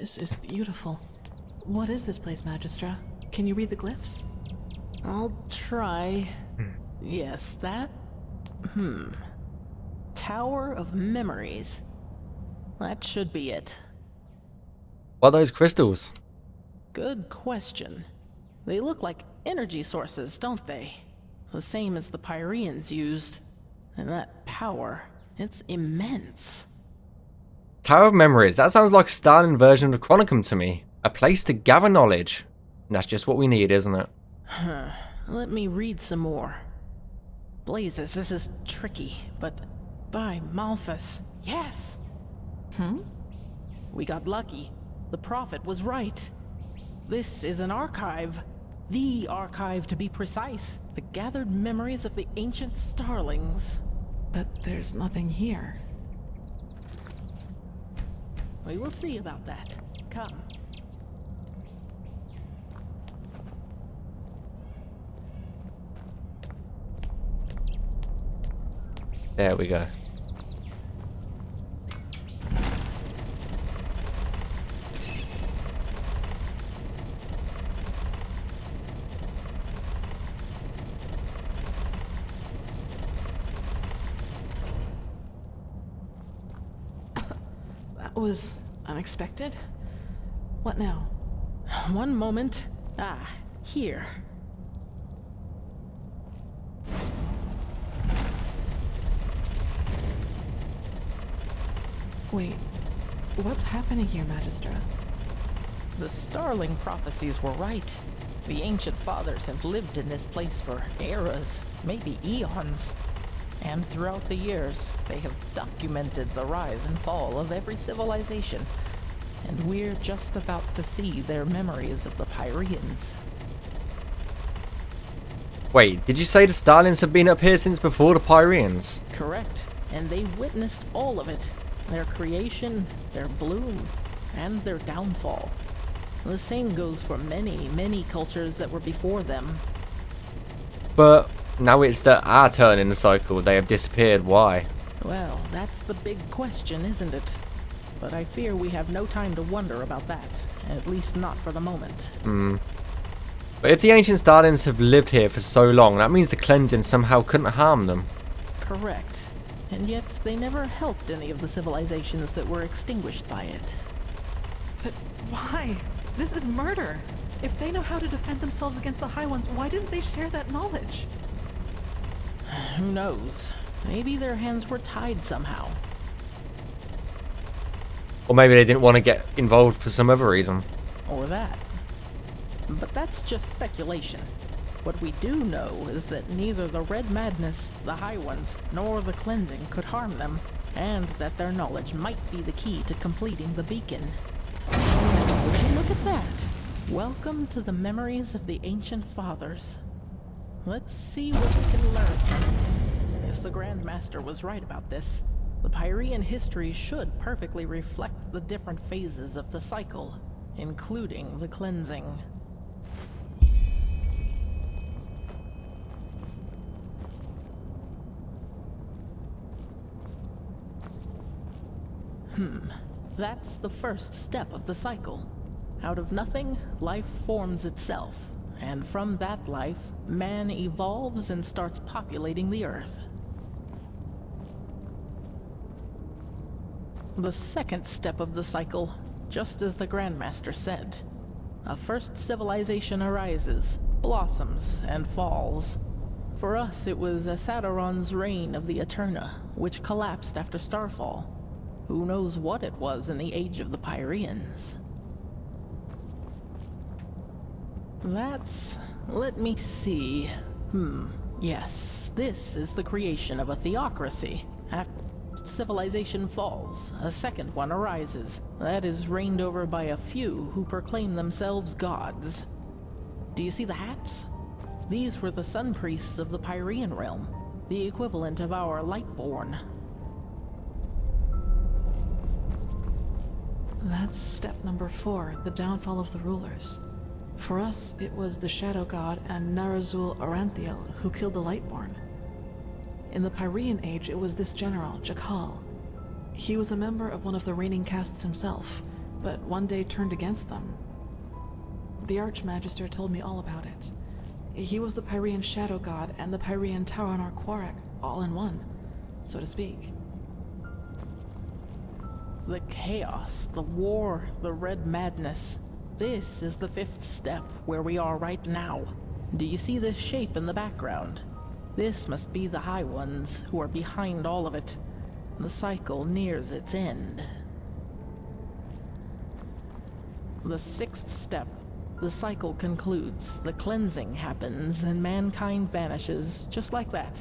This is beautiful. What is this place, Magistra? Can you read the glyphs? I'll try. Yes, that... Tower of Memories. That should be it. What are those crystals? Good question. They look like energy sources, don't they? The same as the Pyreans used. And that power, it's immense. Tower of Memories. That sounds like a Stalin version of Chronicum to me. A place to gather knowledge. And that's just what we need, isn't it? Let me read some more. Blazes, this is tricky, but by Malthus, yes! We got lucky. The prophet was right. This is an archive. The archive, to be precise. The gathered memories of the ancient starlings. But there's nothing here. We will see about that. Come. There we go. That was unexpected. What now? One moment. Here. Wait, what's happening here, Magistra? The starling prophecies were right. The ancient fathers have lived in this place for eras, maybe eons. And throughout the years, they have documented the rise and fall of every civilization. And we're just about to see their memories of the Pyreans. Wait, did you say the Stalins have been up here since before the Pyreans? Correct. And they witnessed all of it. Their creation, their bloom, and their downfall. The same goes for many, many cultures that were before them. But now it's our turn in the cycle. They have disappeared. Why? Well, that's the big question, isn't it? But I fear we have no time to wonder about that. At least not for the moment. But if the ancient Stalins have lived here for so long, that means the cleansing somehow couldn't harm them. Correct. And yet they never helped any of the civilizations that were extinguished by it. But why? This is murder. If they know how to defend themselves against the High Ones, why didn't they share that knowledge? Who knows? Maybe their hands were tied somehow. Or maybe they didn't want to get involved for some other reason. Or that. But that's just speculation. What we do know is that neither the Red Madness, the High Ones, nor the Cleansing could harm them, and that their knowledge might be the key to completing the beacon. Would you look at that? Welcome to the memories of the ancient fathers. Let's see what we can learn from it. If the Grand Master was right about this, the Pyrean history should perfectly reflect the different phases of the cycle, including the Cleansing. That's the first step of the cycle. Out of nothing, life forms itself. And from that life, man evolves and starts populating the Earth. The second step of the cycle, just as the Grandmaster said. A first civilization arises, blossoms, and falls. For us, it was Asadoron's reign of the Eterna, which collapsed after Starfall. Who knows what it was in the age of the Pyreans? Let me see. Yes, this is the creation of a theocracy. After civilization falls, a second one arises. That is reigned over by a few who proclaim themselves gods. Do you see the hats? These were the sun priests of the Pyrean realm, the equivalent of our Lightborn. That's step number 4, the downfall of the rulers. For us, it was the Shadow God and Narazul Aranthiel who killed the Lightborn. In the Pyrean Age, it was this general, Jakal. He was a member of one of the reigning castes himself, but one day turned against them. The Archmagister told me all about it. He was the Pyrean shadow god and the Pyrean Taurenar Quarek, all in one, so to speak. The chaos, the war, the red madness. This is the 5th step where we are right now. Do you see this shape in the background? This must be the High Ones who are behind all of it. The cycle nears its end. The 6th step. The cycle concludes, the cleansing happens, and mankind vanishes, just like that.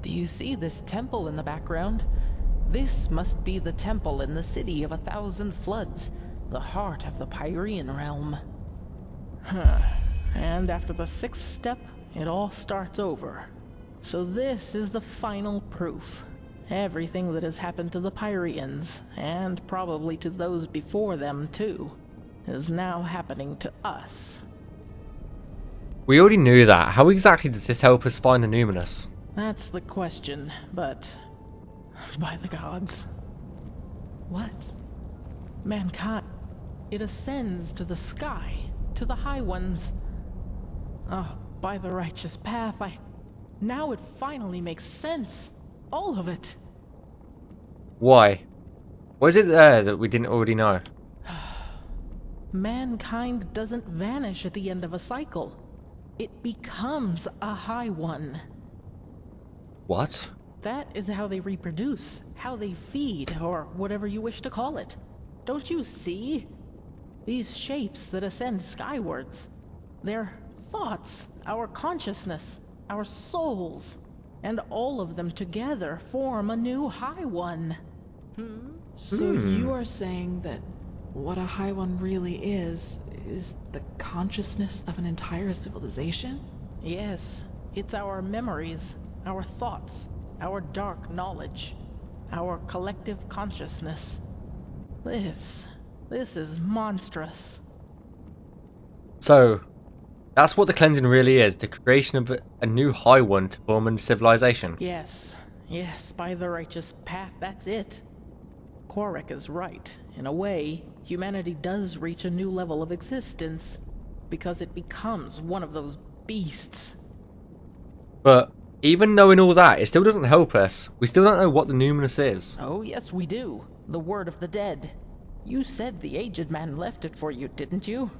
Do you see this temple in the background? This must be the temple in the city of 1,000 floods, the heart of the Pyrean realm. And after the 6th step, it all starts over. So this is the final proof. Everything that has happened to the Pyreans, and probably to those before them too, is now happening to us. We already knew that. How exactly does this help us find the Numinous? That's the question, but... by the gods. What? Mankind. It ascends to the sky, to the High Ones. Oh, by the righteous path, now it finally makes sense. All of it. Why? What is it there that we didn't already know? Mankind doesn't vanish at the end of a cycle. It becomes a High One. What? That is how they reproduce, how they feed, or whatever you wish to call it. Don't you see? These shapes that ascend skywards. They're thoughts, our consciousness, our souls, and all of them together form a new High One. So you are saying that what a High One really is the consciousness of an entire civilization? Yes, it's our memories, our thoughts, our dark knowledge, our collective consciousness. This is monstrous. So, that's what the cleansing really is, the creation of a new High One to form a civilization. Yes, by the righteous path, that's it. Quarek is right. In a way, humanity does reach a new level of existence, because it becomes one of those beasts. But even knowing all that, it still doesn't help us. We still don't know what the Numinous is. Oh, yes, we do. The word of the dead. You said the aged man left it for you, didn't you?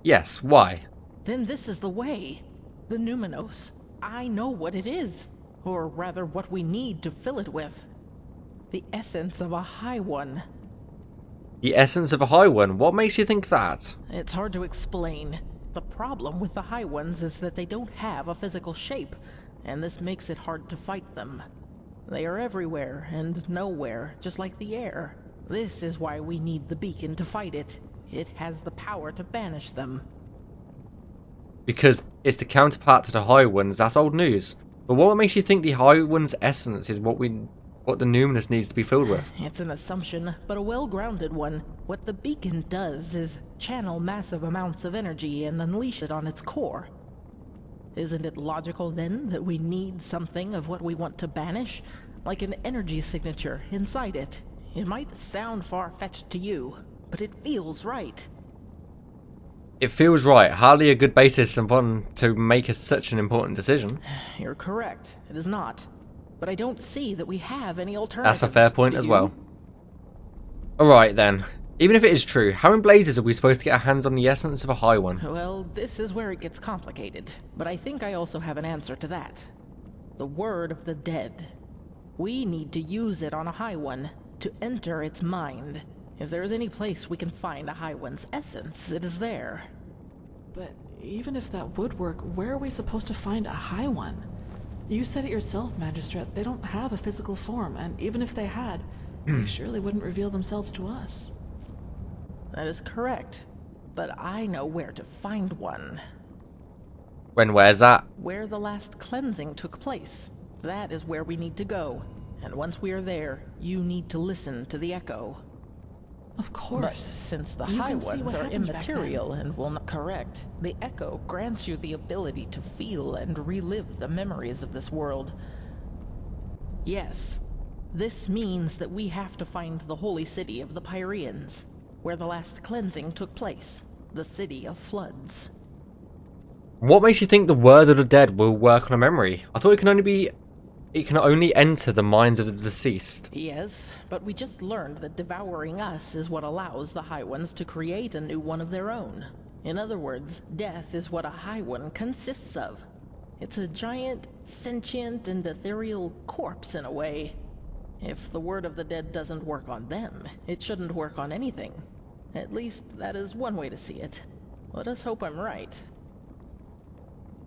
Yes, why? Then this is the way. The Numinos. I know what it is. Or rather, what we need to fill it with. The essence of a High One. The essence of a High One? What makes you think that? It's hard to explain. The problem with the High Ones is that they don't have a physical shape, and this makes it hard to fight them. They are everywhere and nowhere, just like the air. This is why we need the beacon to fight it. It has the power to banish them. Because it's the counterpart to the High Ones, that's old news. But what makes you think the High One's essence is what the Numinous needs to be filled with? It's an assumption, but a well-grounded one. What the beacon does is channel massive amounts of energy and unleash it on its core. Isn't it logical, then, that we need something of what we want to banish? Like an energy signature inside it. It might sound far-fetched to you, but it feels right. It feels right. Hardly a good basis upon to make such an important decision. You're correct. It is not. But I don't see that we have any alternatives. That's a fair point Do as you? well. Alright then. Even if it is true, how in blazes are we supposed to get our hands on the essence of a High One? Well, this is where it gets complicated. But I think I also have an answer to that. The word of the dead. We need to use it on a High One, to enter its mind. If there is any place we can find a High One's essence, it is there. But even if that would work, where are we supposed to find a High One? You said it yourself, Magistrate. They don't have a physical form, and even if they had, they surely wouldn't reveal themselves to us. That is correct. But I know where to find one. Where's that? Where the last cleansing took place. That is where we need to go. And once we are there, you need to listen to the echo. Of But course. since the You High can see Ones what are happened back immaterial and will not correct, the echo grants you the ability to feel and relive the memories of this world. Yes, This means that we have to find the holy city of the Pyreans, where the last cleansing took place, the city of floods. What makes you think the word of the dead will work on a memory? I thought it can only enter the minds of the deceased. Yes, but we just learned that devouring us is what allows the High Ones to create a new one of their own. In other words, death is what a High One consists of. It's a giant, sentient, and ethereal corpse in a way. If the word of the dead doesn't work on them, it shouldn't work on anything. At least, that is one way to see it. Let us hope I'm right.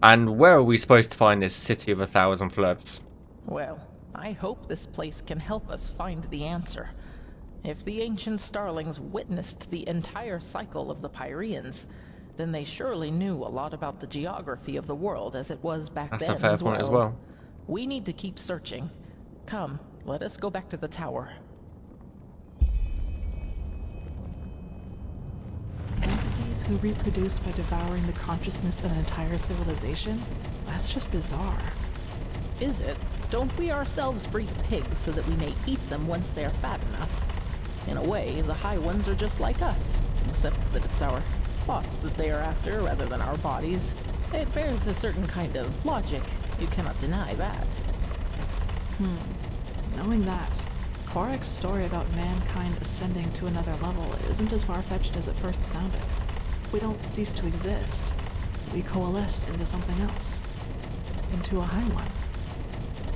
And where are we supposed to find this city of 1,000 floods? Well, I hope this place can help us find the answer. If the ancient starlings witnessed the entire cycle of the Pyreans, then they surely knew a lot about the geography of the world as it was back That's then a fair point as well. We need to keep searching. Come, let us go back to the tower. Entities who reproduce by devouring the consciousness of an entire civilization? That's just bizarre. Is it? Don't we ourselves breed pigs so that we may eat them once they are fat enough? In a way, the High Ones are just like us, except that it's our thoughts that they are after rather than our bodies. It bears a certain kind of logic. You cannot deny that. Knowing that, Korak's story about mankind ascending to another level isn't as far-fetched as it first sounded. We don't cease to exist. We coalesce into something else. Into a High One.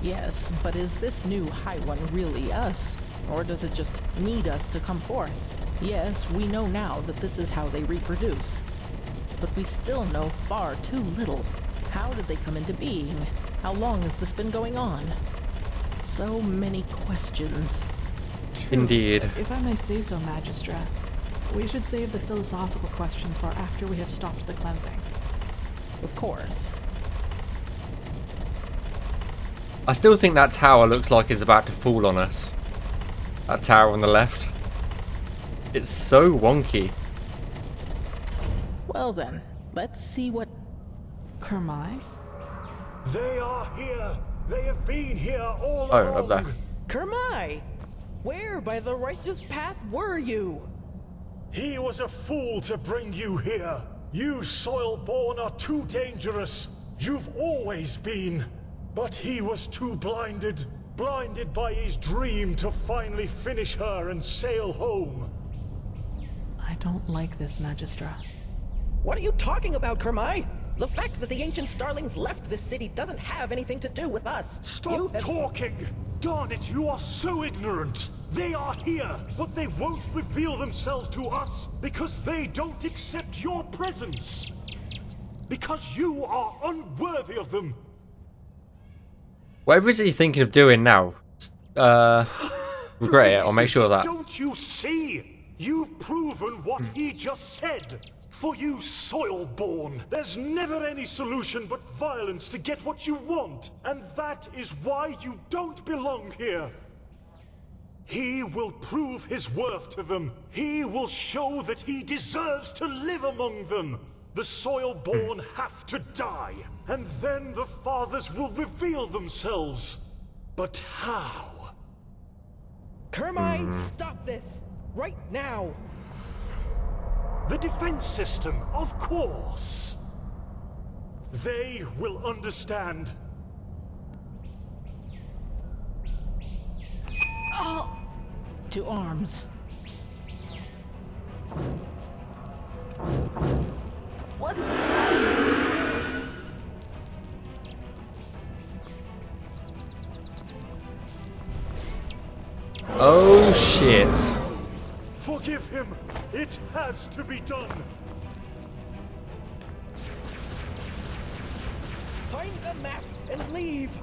Yes, but is this new High One really us? Or does it just need us to come forth? Yes, we know now that this is how they reproduce. But we still know far too little. How did they come into being? How long has this been going on? So many questions. True. Indeed. If I may say so, Magistra, we should save the philosophical questions for after we have stopped the cleansing. Of course. I still think that tower looks like it's about to fall on us. That tower on the left. It's so wonky. Well then, let's see what... Kermai? They are here. They have been here all Oh, along. up there. Kermai! Where by the righteous path were you? He was a fool to bring you here. You soil-born are too dangerous. You've always been. But he was too blinded by his dream to finally finish her and sail home. I don't like this, Magistra. What are you talking about, Kermai? The fact that the ancient starlings left this city doesn't have anything to do with us. Stop talking! Darn it, you are so ignorant! They are here, but they won't reveal themselves to us because they don't accept your presence. Because you are unworthy of them. Whatever is it you're thinking of doing now, regret it, or make sure of that. Don't you see? You've proven what he just said. For you soil-born, there's never any solution but violence to get what you want. And that is why you don't belong here. He will prove his worth to them. He will show that he deserves to live among them. The soil-born have to die, and then the fathers will reveal themselves. But how? Kermai, stop this! Right now! The defense system, of course. They will understand. To arms. What is this? Oh shit. Forgive him. It has to be done. Find the map and leave!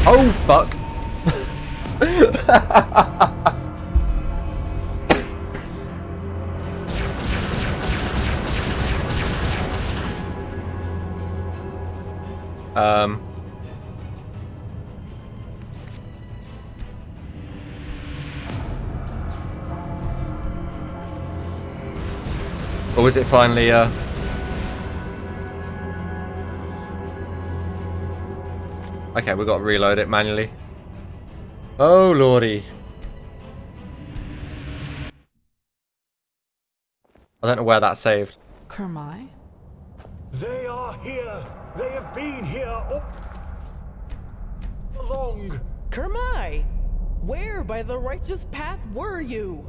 Oh fuck. Or was it finally Okay, we've got to reload it manually. Oh, lordy. I don't know where that's saved. Kermai? They are here. They have been here all along. Kermai! Where by the righteous path were you?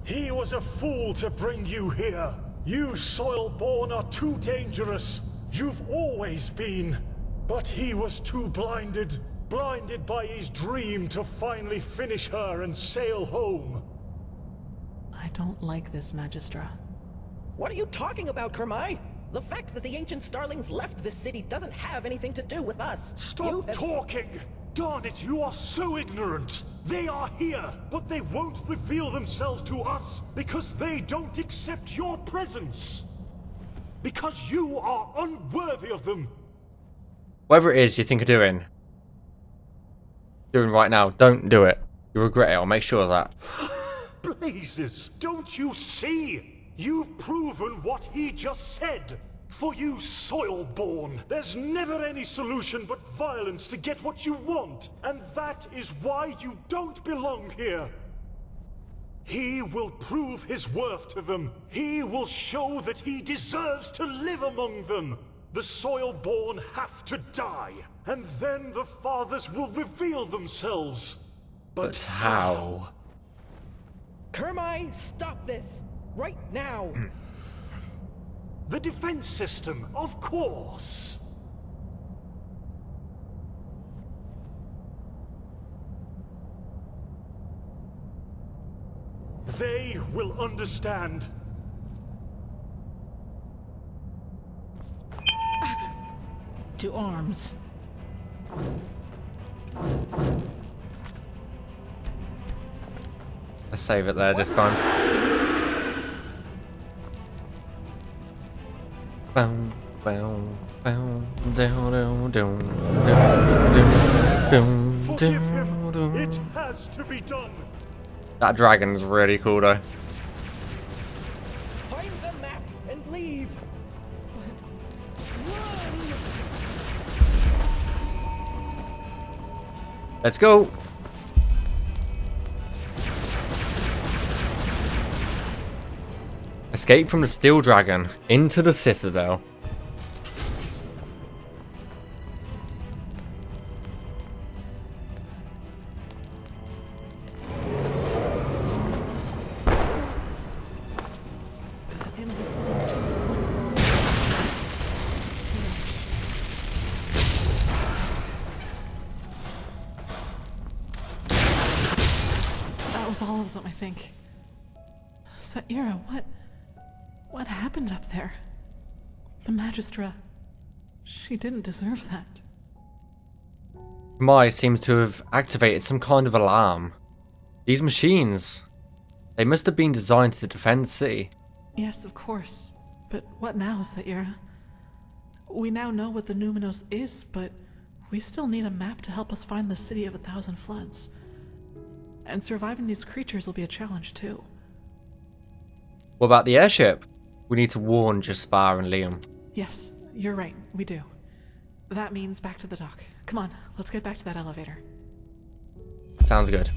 He was a fool to bring you here. You Soilborn are too dangerous. You've always been. But he was too blinded. Blinded by his dream to finally finish her and sail home. I don't like this, Magistra. What are you talking about, Kermai? The fact that the ancient starlings left this city doesn't have anything to do with us. Stop talking! Darn it, you are so ignorant! They are here, but they won't reveal themselves to us because they don't accept your presence. Because you are unworthy of them. Whatever it is you think of doing right now, don't do it. You regret it, I'll make sure of that. Blazes, don't you see? You've proven what he just said. For you Soilborn, there's never any solution but violence to get what you want. And that is why you don't belong here. He will prove his worth to them. He will show that he deserves to live among them. The Soilborn have to die. And then the fathers will reveal themselves. But how? Kermai, stop this! Right now! The defense system, of course. They will understand. To arms. Let's save it there this time. Boom, boom, boom, down, down, down, down, Forgive him. down, It down. has to be done. That dragon's really cool though. Find the map and leave! Let's go. Escape from the steel dragon into the citadel. The end of the city feels close. That was all of them, I think. Saira, what happened up there? The Magistra. She didn't deserve that. Mai seems to have activated some kind of alarm. These machines, they must have been designed to defend the city. Yes, of course. But what now, Saira? We now know what the Numinos is, but we still need a map to help us find the City of 1,000 Floods. And surviving these creatures will be a challenge, too. What about the airship? We need to warn Jaspar and Liam. Yes, you're right, we do. That means back to the dock. Come on, let's get back to that elevator. Sounds good.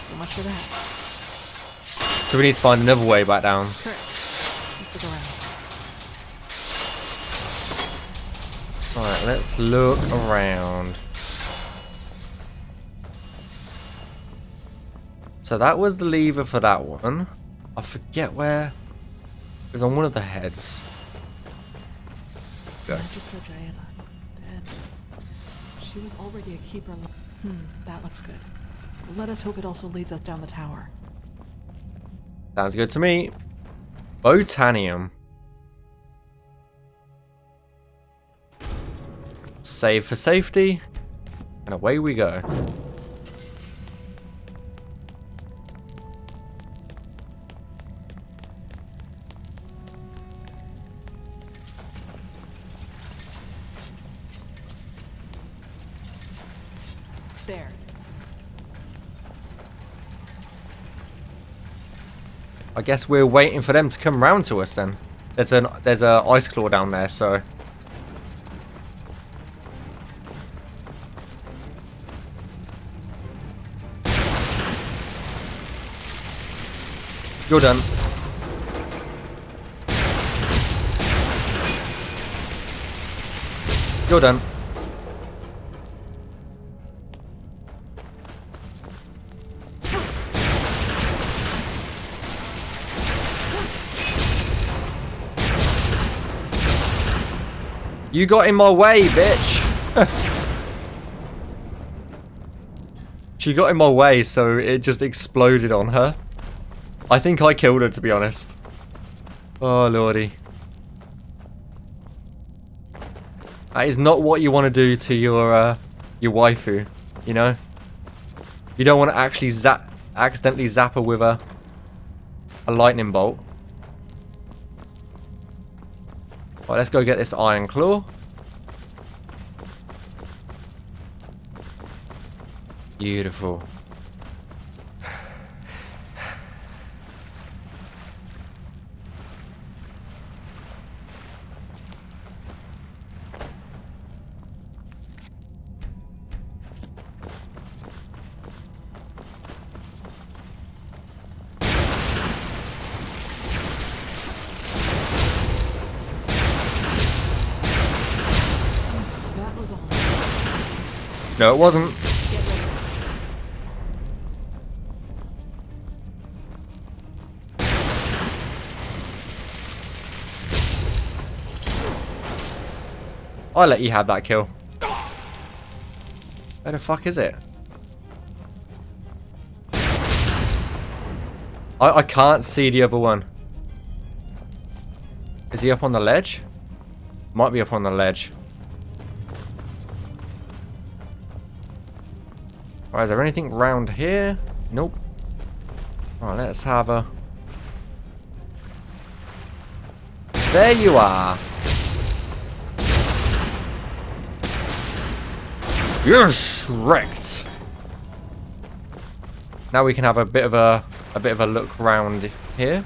So much for that. So we need to find another way back down. Correct. Let's look around. Alright, let's look around. So that was the lever for that one. I forget where. It was on one of the heads. Go. Magister Jaela, dead. She was already a keeper. That looks good. Let us hope it also leads us down the tower. Sounds good to me. Botanium. Save for safety. And away we go. There. I guess we're waiting for them to come round to us then. There's a ice claw down there, so. You're done. You're done. You got in my way, bitch. She got in my way, so it just exploded on her. I think I killed her, to be honest. Oh, lordy. That is not what you want to do to your waifu, you know? You don't want to actually accidentally zap her with a lightning bolt. Right, let's go get this iron claw. Beautiful. That was all. No, it wasn't. Get ready. I'll let you have that kill. Where the fuck is it? I can't see the other one. Is he up on the ledge? Might be up on the ledge. Alright, is there anything round here? Nope. Alright, let's have a... There you are! Yes! Wrecked! Now we can have a bit of a look round here.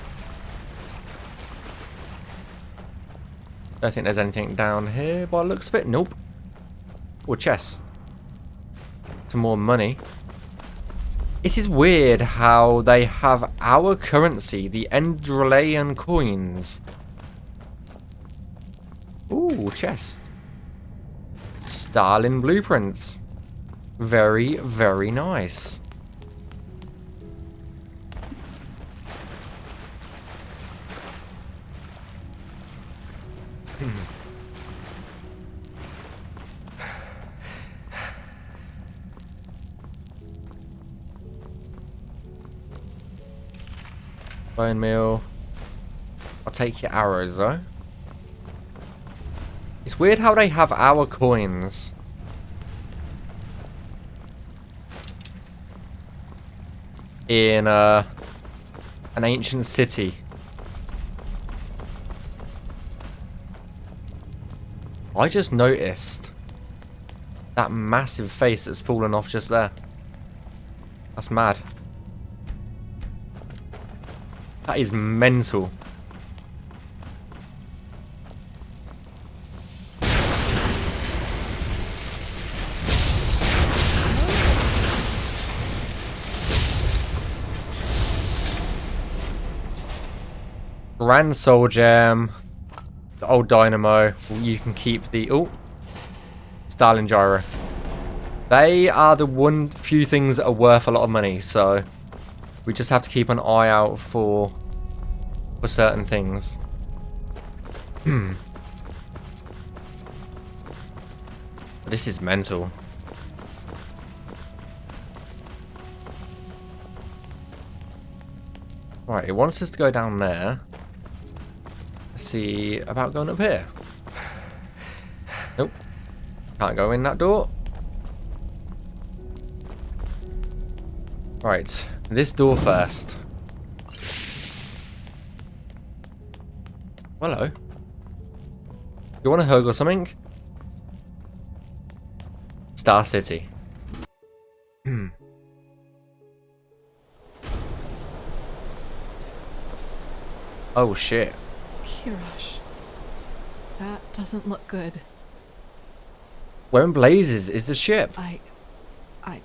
Don't think there's anything down here by the looks of it. Nope. Or chest. Some more money. It is weird how they have our currency, the Enderal coins. Ooh, chest. Stalin blueprints. Very, very nice. Bone meal. I'll take your arrows though. It's weird how they have our coins. In an ancient city. I just noticed that massive face that's fallen off just there. That's mad. That is mental. Grand Soul Gem. The old Dynamo. You can keep the... Oh. Stalin Gyro. They are the few things that are worth a lot of money, so... We just have to keep an eye out for certain things. This is mental. Right, it wants us to go down there. Let's see about going up here. Nope. Can't go in that door. Right, this door first. Hello. You want a hug or something? Star City. Oh shit. Kirash. That doesn't look good. Where in blazes is the ship? I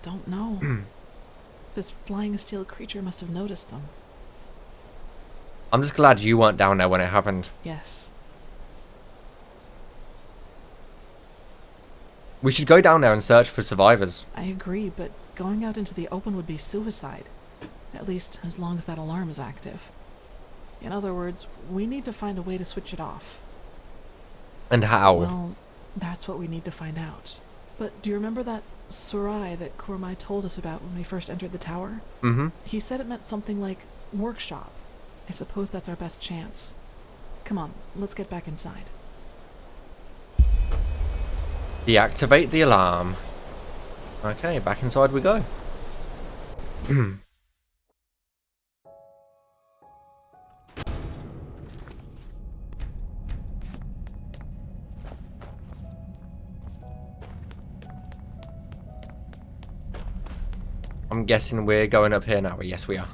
don't know. This flying steel creature must have noticed them. I'm just glad you weren't down there when it happened. Yes. We should go down there and search for survivors. I agree, but going out into the open would be suicide. At least as long as that alarm is active. In other words, we need to find a way to switch it off. And how? Well, that's what we need to find out. But do you remember that Surai that Kormai told us about when we first entered the tower? Mm-hmm. He said it meant something like workshop. I suppose that's our best chance. Come on, let's get back inside. Deactivate the alarm. Okay, back inside we go. I'm guessing we're going up here now. Yes, we are.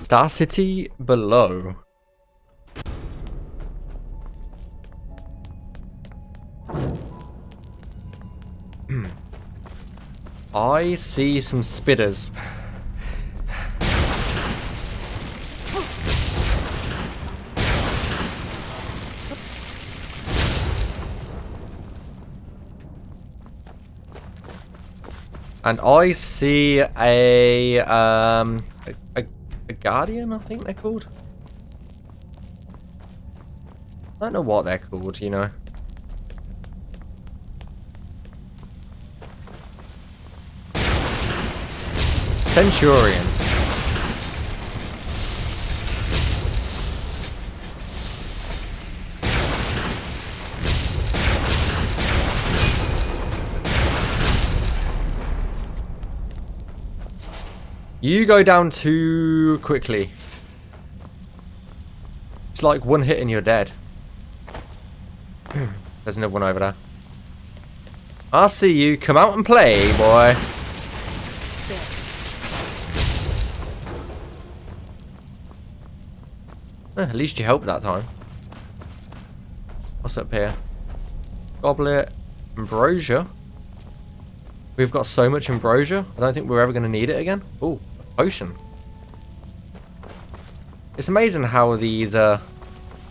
Star City below. I see some spitters. And I see a guardian, I think they're called. I don't know what they're called, you know. Centurion. You go down too quickly. It's like one hit and you're dead. There's another one over there. I'll see you. Come out and play, boy. At least you helped that time. What's up here? Goblet. Ambrosia. We've got so much ambrosia. I don't think we're ever going to need it again. Oh, a potion. It's amazing how these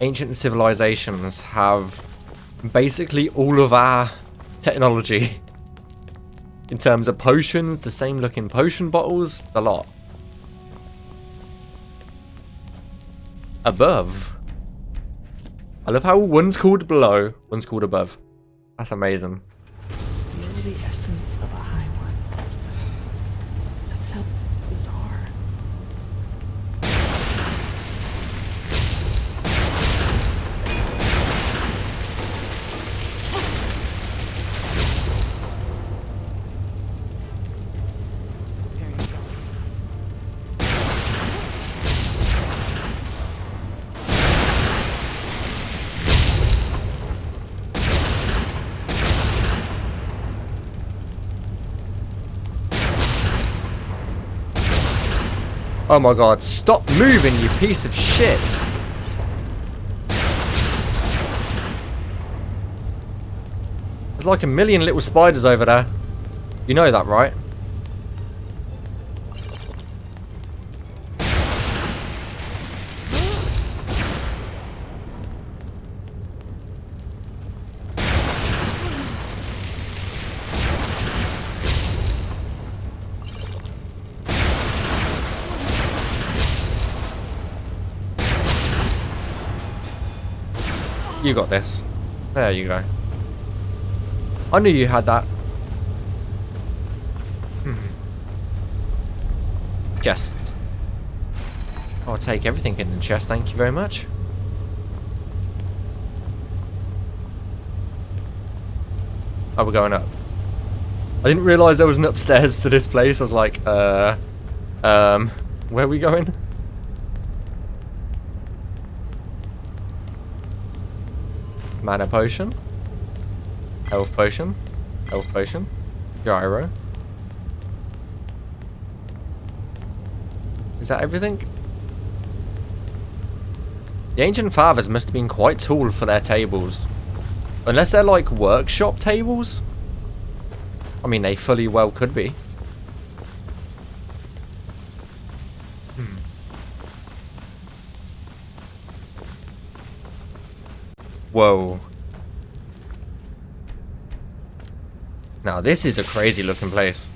ancient civilizations have basically all of our technology. In terms of potions, the same looking potion bottles, the lot. Above. I love how one's called below, one's called above. That's amazing. Steal the essence of a high one. That sounds bizarre. There you go. Oh my god, stop moving, you piece of shit! There's like a million little spiders over there. You know that, right? You got this. There you go. I knew you had that. Chest. I'll take everything in the chest, thank you very much. Oh, we're going up. I didn't realise there was an upstairs to this place. I was like, where are we going? Mana potion. Health potion. Health potion. Gyro. Is that everything? The ancient fathers must have been quite tall for their tables. Unless they're like workshop tables. I mean, they fully well could be. Whoa. Now this is a crazy looking place.